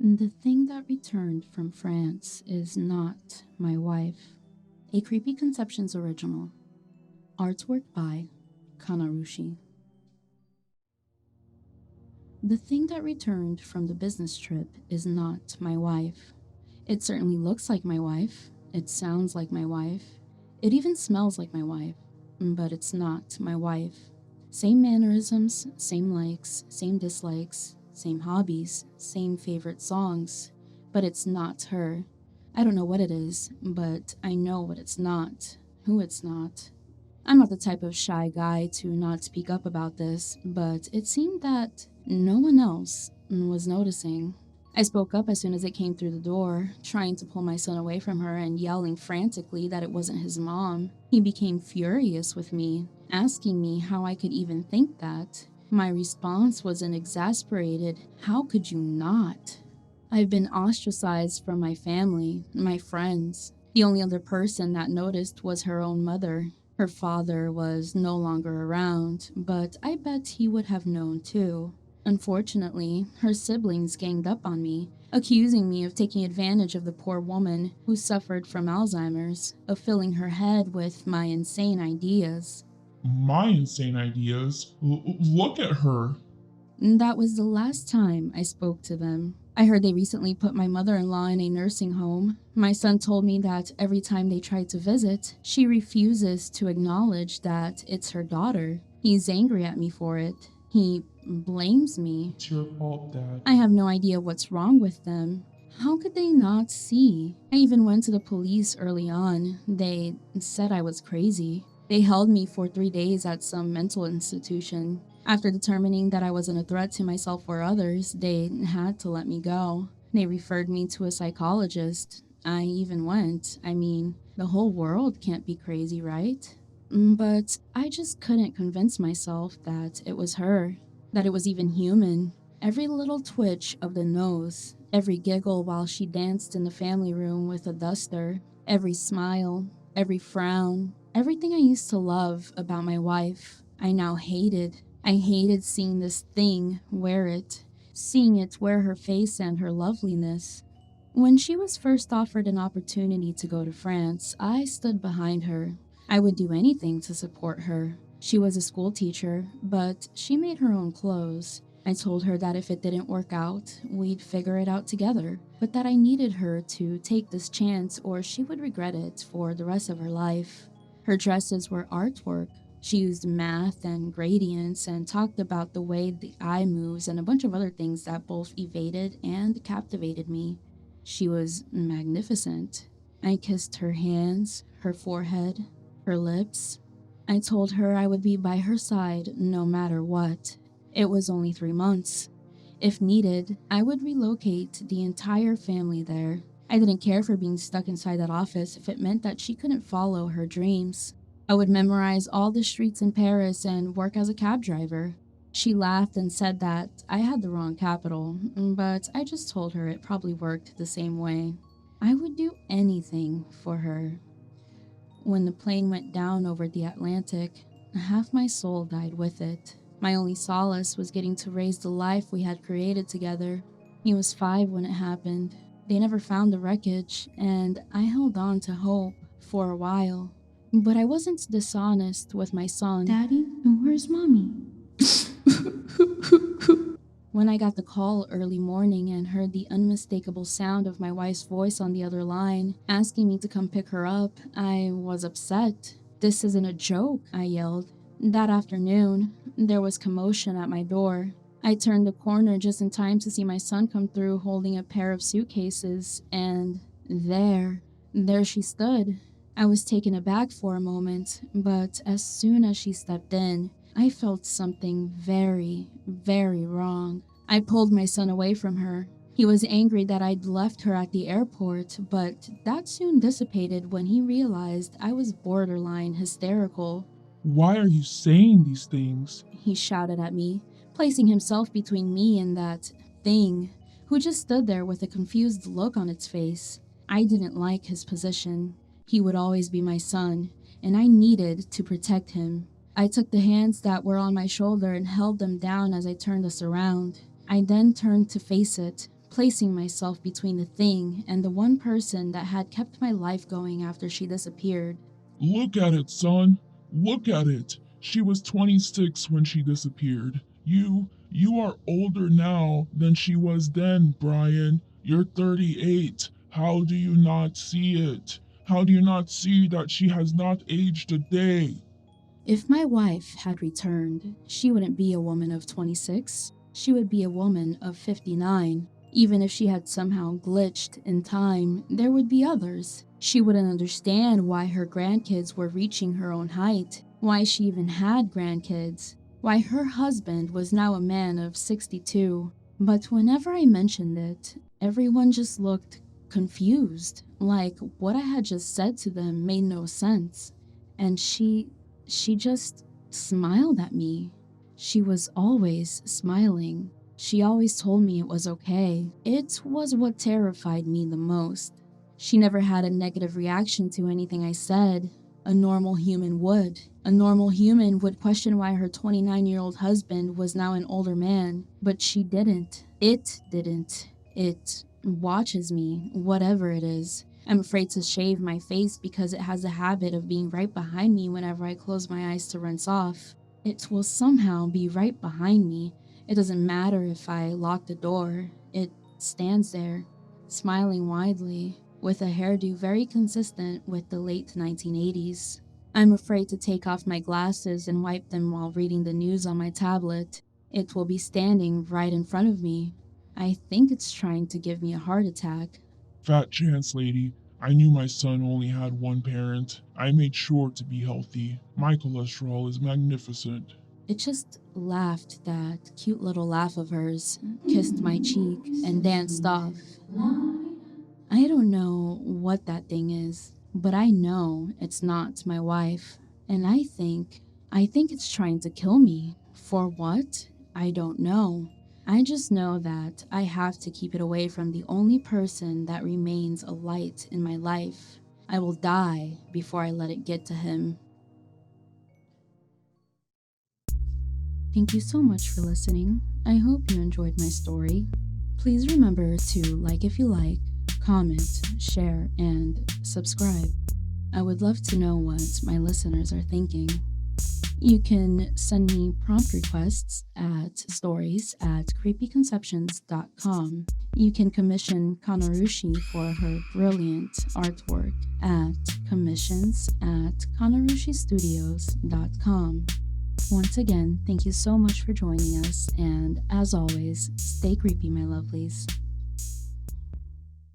The thing that returned from France is not my wife. A Creepy Conceptions original. Artwork by Kanarushi. The thing that returned from the business trip is not my wife. It certainly looks like my wife. It sounds like my wife. It even smells like my wife. But it's not my wife. Same mannerisms, same likes, same dislikes, same hobbies, same favorite songs. But it's not her. I don't know what it is, but I know what it's not, who it's not. I'm not the type of shy guy to not speak up about this, but it seemed that no one else was noticing. I spoke up as soon as it came through the door, trying to pull my son away from her and yelling frantically that it wasn't his mom. He became furious with me, asking me how I could even think that. My response was an exasperated, "How could you not?" I've been ostracized from my family, my friends. The only other person that noticed was her own mother. Her father was no longer around, but I bet he would have known too. Unfortunately, her siblings ganged up on me, accusing me of taking advantage of the poor woman who suffered from Alzheimer's, of filling her head with my insane ideas. My insane ideas? Look at her. That was the last time I spoke to them. I heard they recently put my mother-in-law in a nursing home. My son told me that every time they try to visit, she refuses to acknowledge that it's her daughter. He's angry at me for it. He blames me. It's your fault, Dad. I have no idea what's wrong with them. How could they not see? I even went to the police early on. They said I was crazy. They held me for 3 days at some mental institution. After determining that I wasn't a threat to myself or others, they had to let me go. They referred me to a psychologist. I even went. I mean, the whole world can't be crazy, right? But I just couldn't convince myself that it was her, that it was even human. Every little twitch of the nose, every giggle while she danced in the family room with a duster, every smile, every frown, everything I used to love about my wife, I now hated. I hated seeing this thing wear it, seeing it wear her face and her loveliness. When she was first offered an opportunity to go to France, I stood behind her. I would do anything to support her. She was a school teacher, but she made her own clothes. I told her that if it didn't work out, we'd figure it out together, but that I needed her to take this chance or she would regret it for the rest of her life. Her dresses were artwork. She used math and gradients and talked about the way the eye moves and a bunch of other things that both evaded and captivated me. She was magnificent. I kissed her hands, her forehead, her lips. I told her I would be by her side no matter what. It was only 3 months. If needed, I would relocate the entire family there. I didn't care for being stuck inside that office if it meant that she couldn't follow her dreams. I would memorize all the streets in Paris and work as a cab driver. She laughed and said that I had the wrong capital, but I just told her it probably worked the same way. I would do anything for her. When the plane went down over the Atlantic, half my soul died with it. My only solace was getting to raise the life we had created together. He was 5 when it happened. They never found the wreckage, and I held on to hope for a while. But I wasn't dishonest with my son. "Daddy, where's Mommy?" When I got the call early morning and heard the unmistakable sound of my wife's voice on the other line, asking me to come pick her up, I was upset. "This isn't a joke," I yelled. That afternoon, there was commotion at my door. I turned the corner just in time to see my son come through holding a pair of suitcases, and there she stood. I was taken aback for a moment, but as soon as she stepped in, I felt something very, very wrong. I pulled my son away from her. He was angry that I'd left her at the airport, but that soon dissipated when he realized I was borderline hysterical. Why are you saying these things? He shouted at me, placing himself between me and that thing, who just stood there with a confused look on its face. I didn't like his position. He would always be my son, and I needed to protect him. I took the hands that were on my shoulder and held them down as I turned us around. I then turned to face it, placing myself between the thing and the one person that had kept my life going after she disappeared. Look at it, son. Look at it. She was 26 when she disappeared. You are older now than she was then, Brian. You're 38. How do you not see it? How do you not see that she has not aged a day? If my wife had returned, she wouldn't be a woman of 26. She would be a woman of 59. Even if she had somehow glitched in time, there would be others. She wouldn't understand why her grandkids were reaching her own height, why she even had grandkids, why her husband was now a man of 62. But whenever I mentioned it, everyone just looked confused, like what I had just said to them made no sense. And she just smiled at me. She was always smiling. She always told me it was okay. It was what terrified me the most. She never had a negative reaction to anything I said. A normal human would. A normal human would question why her 29-year-old husband was now an older man, but she didn't. It didn't. It watches me, whatever it is. I'm afraid to shave my face because it has a habit of being right behind me whenever I close my eyes to rinse off. It will somehow be right behind me. It doesn't matter if I lock the door. It stands there, smiling widely, with a hairdo very consistent with the late 1980s. I'm afraid to take off my glasses and wipe them while reading the news on my tablet. It will be standing right in front of me. I think it's trying to give me a heart attack. Fat chance, lady. I knew my son only had one parent. I made sure to be healthy. My cholesterol is magnificent. It just laughed that cute little laugh of hers, kissed my cheek, and danced off. I don't know what that thing is, but I know it's not my wife. And I think it's trying to kill me. For what? I don't know. I just know that I have to keep it away from the only person that remains a light in my life. I will die before I let it get to him. Thank you so much for listening. I hope you enjoyed my story. Please remember to like if you like, comment, share, and subscribe. I would love to know what my listeners are thinking. You can send me prompt requests at stories@creepyconceptions.com. You can commission Kanarushi for her brilliant artwork at commissions@kanarushistudios.com. Once again, thank you so much for joining us, and as always, stay creepy, my lovelies.